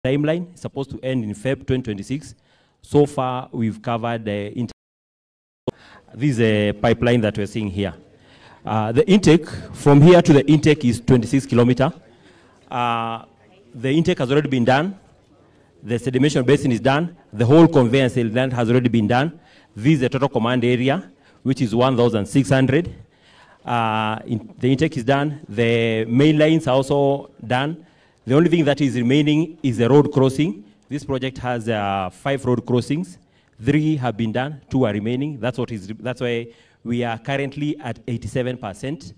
timeline. It's supposed to end in Feb 2026. So far, we've covered the this is a pipeline that we're seeing here. The intake, from here to the intake is 26 kilometers. The intake has already been done. The sedimentation basin is done. The whole conveyance land has already been done. This is the total command area, which is 1,600. The intake is done. The main lines are also done. The only thing that is remaining is the road crossing. This project has 5 road crossings. 3 have been done, 2 are remaining. That's why we are currently at 87%.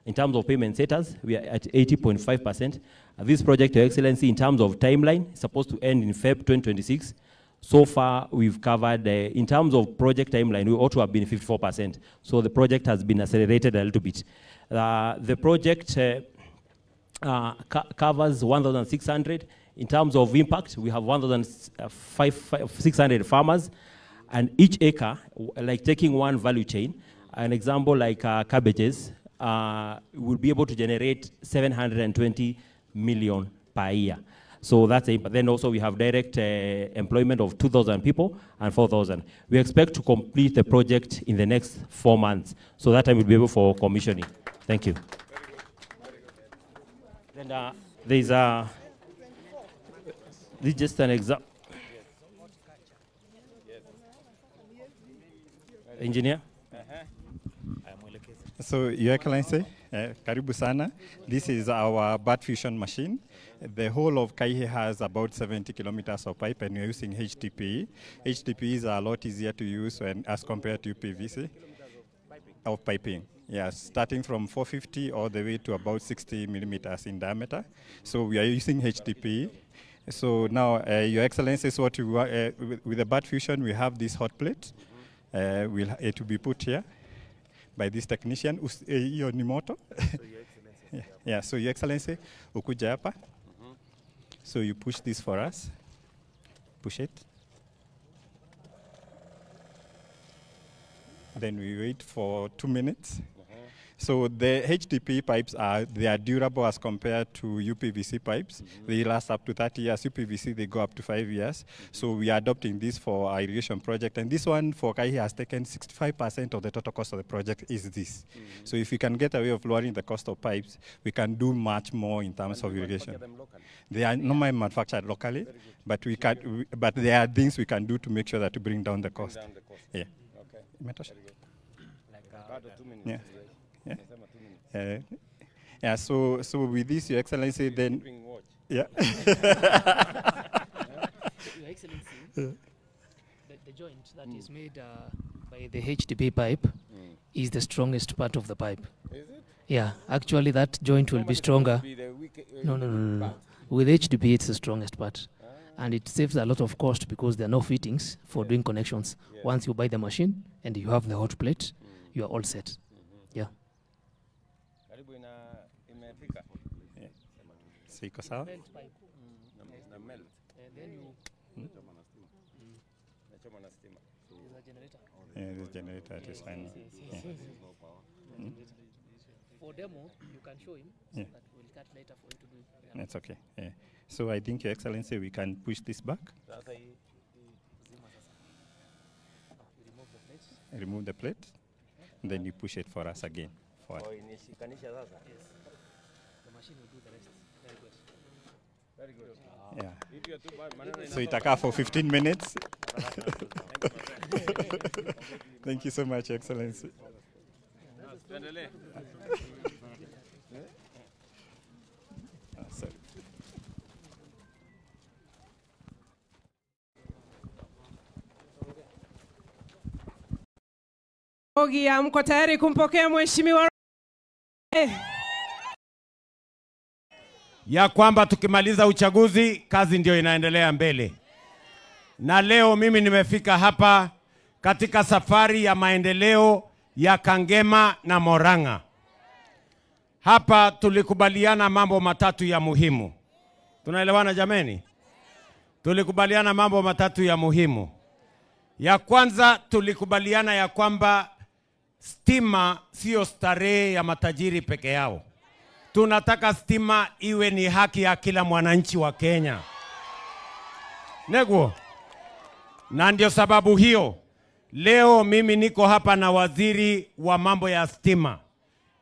In terms of payment status, we are at 80.5%. This project, Your Excellency, in terms of timeline, is supposed to end in Feb 2026. So far, we've covered, in terms of project timeline, we ought to have been 54%. So the project has been accelerated a little bit. The project covers 1,600. In terms of impact, we have 1,600 farmers, and each acre, like taking one value chain, an example like cabbages, will be able to generate 720 million per year. So that's it. But then also we have direct employment of 2,000 people and 4,000. We expect to complete the project in the next 4 months. So that time we'll be able for commissioning. Thank you. Then there's this is just an example. Engineer? So, Your Excellency, karibu sana. This is our bat fusion machine. The whole of Kaihe has about 70 kilometers of pipe, and we're using HDPE. HDPE is a lot easier to use as compared to PVC of piping. Yes, starting from 450 all the way to about 60 millimeters in diameter. So we are using HDPE. So now, Your Excellency, is what with the bat fusion, we have this hot plate. It will be put here by this technician, Iyo Nimoto. Yeah, so Your Excellency, ukuja hapa. So you push this for us. Push it. Then we wait for 2 minutes. So the HDPE pipes they are durable as compared to UPVC pipes. They last up to 30 years. UPVC, they go up to 5 years. So we are adopting this for our irrigation project. And this one for Kaihe has taken 65% of the total cost of the project is this. So if we can get a way of lowering the cost of pipes, we can do much more in terms of irrigation. They are normally manufactured locally, but but there are things we can do to make sure that to bring down the cost. Yeah. Okay. Yeah. Yeah. So with this, Your Excellency, then yeah. Your Excellency, the joint that is made by the HDPE pipe is the strongest part of the pipe. Is it? Yeah, actually that joint will be stronger. No. With HDPE, it's the strongest part. And it saves a lot of cost because there are no fittings for doing connections. Yeah. Once you buy the machine and you have the hot plate, you are all set. Yeah. So iko sawa? Yeah, this generator is fine. For demo, you can show him. Yeah. That we'll cut later for you to do. Yeah. That's okay. Yeah. So I think, Your Excellency, we can push this back. Remove the plate. And then you push it for us again. Forward. Yes. The machine will do the rest. Very good. Yeah. So itakaa for 15 minutes. Thank you so much, Your Excellency. Ogia, mko tayari kumpokea mheshimiwa ya kwamba tukimaliza uchaguzi kazi ndio inaendelea mbele. Na leo mimi nimefika hapa katika safari ya maendeleo ya Kangema na Moranga. Hapa tulikubaliana mambo matatu ya muhimu. Tunaelewana jameni? Tulikubaliana mambo matatu ya muhimu. Ya kwanza tulikubaliana ya kwamba stima sio starehe ya matajiri peke yao. Tunataka stima iwe ni haki ya kila mwananchi wa Kenya. Neguo. Na ndio sababu hiyo leo mimi niko hapa na waziri wa mambo ya stima.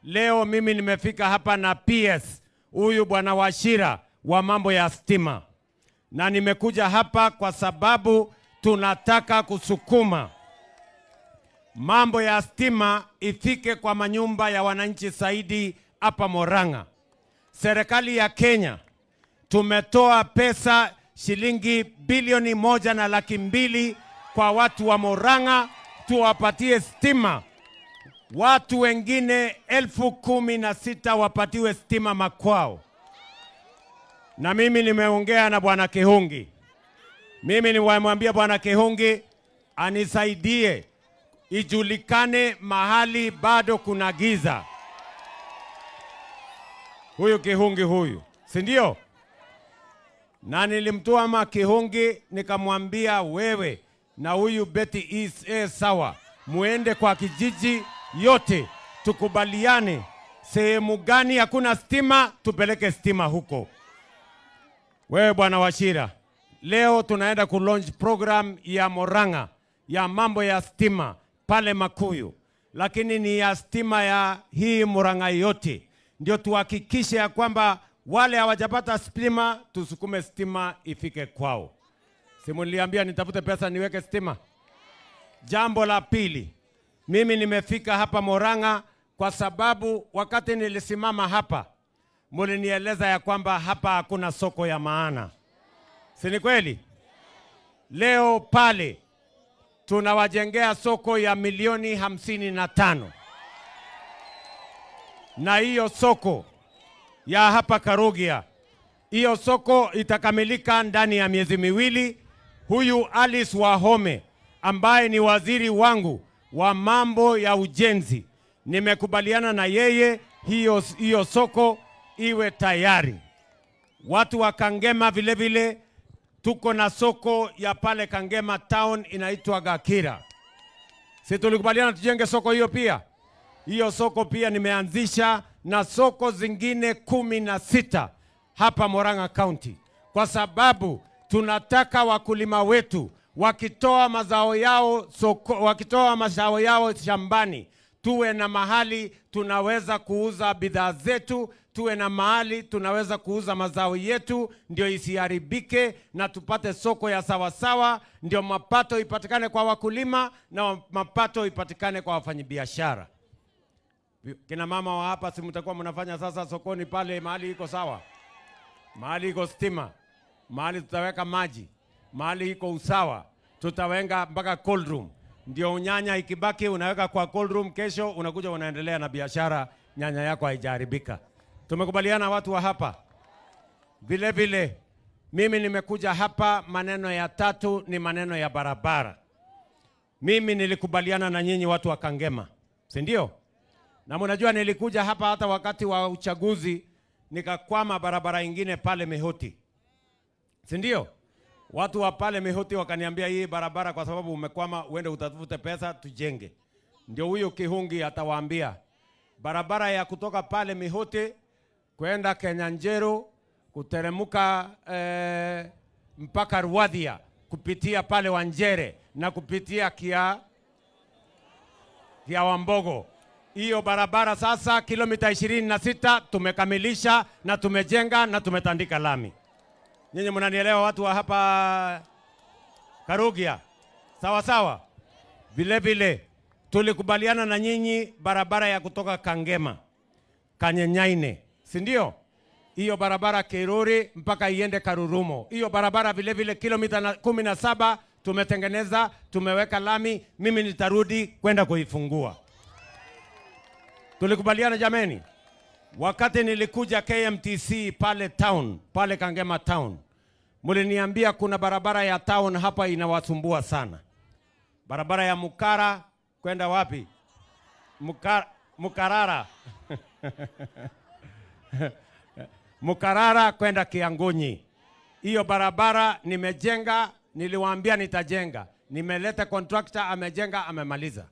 Leo mimi nimefika hapa na PS huyu bwana Wachira wa mambo ya stima. Na nimekuja hapa kwa sababu tunataka kusukuma mambo ya stima ifike kwa manyumba ya wananchi zaidi hapa Murang'a. Serikali ya Kenya tumetoa pesa shilingi bilioni 1.2 kwa watu wa Murang'a tuwapatie stima. Watu wengine 16,000 wapatiwe stima makwao. Na mimi nimeongea na bwana Kihungi. Mimi nimemwambia bwana Kihungi anisaidie ijulikane mahali bado kuna giza. Huyu Kihungi huyu, si ndio? Na nilimtoa Kihungi nikamwambia wewe na huyu Betty sawa, muende kwa kijiji yote tukubaliane sehemu gani hakuna stima tupeleke stima huko. Wewe bwana Wachira, leo tunaenda launch program ya Murang'a ya mambo ya stima pale Makuyu, lakini ni ya stima ya hii Murang'a yote. Ndio tuhakikishe ya kwamba wale hawajapata stima tusukume stima ifike kwao. Simuliambia nitafute pesa niweke stima. Jambo la pili, mimi nimefika hapa Murang'a kwa sababu wakati nilisimama hapa mulinieleza ya kwamba hapa hakuna soko ya maana. Si ni kweli? Leo pale tunawajengea soko ya milioni 55. Na hiyo soko ya hapa Karugia, hiyo soko itakamilika ndani ya miezi miwili. Huyu Alice Wahome ambaye ni waziri wangu wa mambo ya ujenzi, nimekubaliana na yeye hiyo soko iwe tayari. Watu wa Kangema vile vile tuko na soko ya pale Kangema town inaitwa Gakira. Si tulikubaliana tujenge soko hiyo pia? Hiyo soko pia nimeanzisha na soko zingine 16 hapa Murang'a County. Kwa sababu tunataka wakulima wetu wakitoa mazao yao shambani, tuwe na mahali tunaweza kuuza bidhaa zetu, tuwe na mahali tunaweza kuuza mazao yetu, ndio isiharibike na tupate soko ya sawasawa, ndio mapato ipatikane kwa wakulima na mapato ipatikane kwa wafanyabiashara. Kina mama wa hapa si mtakuwa mnafanya sasa sokoni pale mahali iko sawa, mahali iko stima, mahali tutaweka maji, mahali iko usawa, tutawenga mpaka cold room. Ndio nyanya ikibaki unaweka kwa cold room, kesho unakuja unaendelea na biashara, nyanya yako haijaharibika. Tumekubaliana watu wa hapa. Vile vile mimi nimekuja hapa, maneno ya tatu ni maneno ya barabara. Mimi nilikubaliana na nyinyi watu wa Kangema, si ndio? Na mnajua nilikuja hapa hata wakati wa uchaguzi nikakwama barabara ingine pale Mihoti, si ndio? Watu wa pale Mihoti wakaniambia hii barabara kwa sababu umekwama uende utafute pesa tujenge. Ndio huyo Kihungi atawaambia barabara ya kutoka pale Mihoti kwenda Kenyanjero kuteremuka mpaka Ruadhia kupitia pale Wanjere na kupitia Kia Wambogo. Hiyo barabara sasa kilomita 26 tumekamilisha na tumejenga na tumetandika lami. Nyinyi mnanielewa watu wa hapa Karugia? Sawa sawa. Vile vile tulikubaliana na nyinyi barabara ya kutoka Kangema Kanyenyaine, si ndio? Hiyo barabara Kiruri mpaka iende Karurumo. Hiyo barabara vile vile kilomita 17 tumetengeneza, tumeweka lami, mimi nitarudi kwenda kuifungua. Tulikubaliana jameni. Wakati nilikuja KMTC pale town, pale Kangema town, muliniambia kuna barabara ya town hapa inawasumbua sana. Barabara ya Mukara kwenda wapi? Mukarara. Mukarara kwenda Kiangunyi. Hiyo barabara nimejenga, niliwaambia nitajenga. Nimeleta contractor amejenga, amemaliza.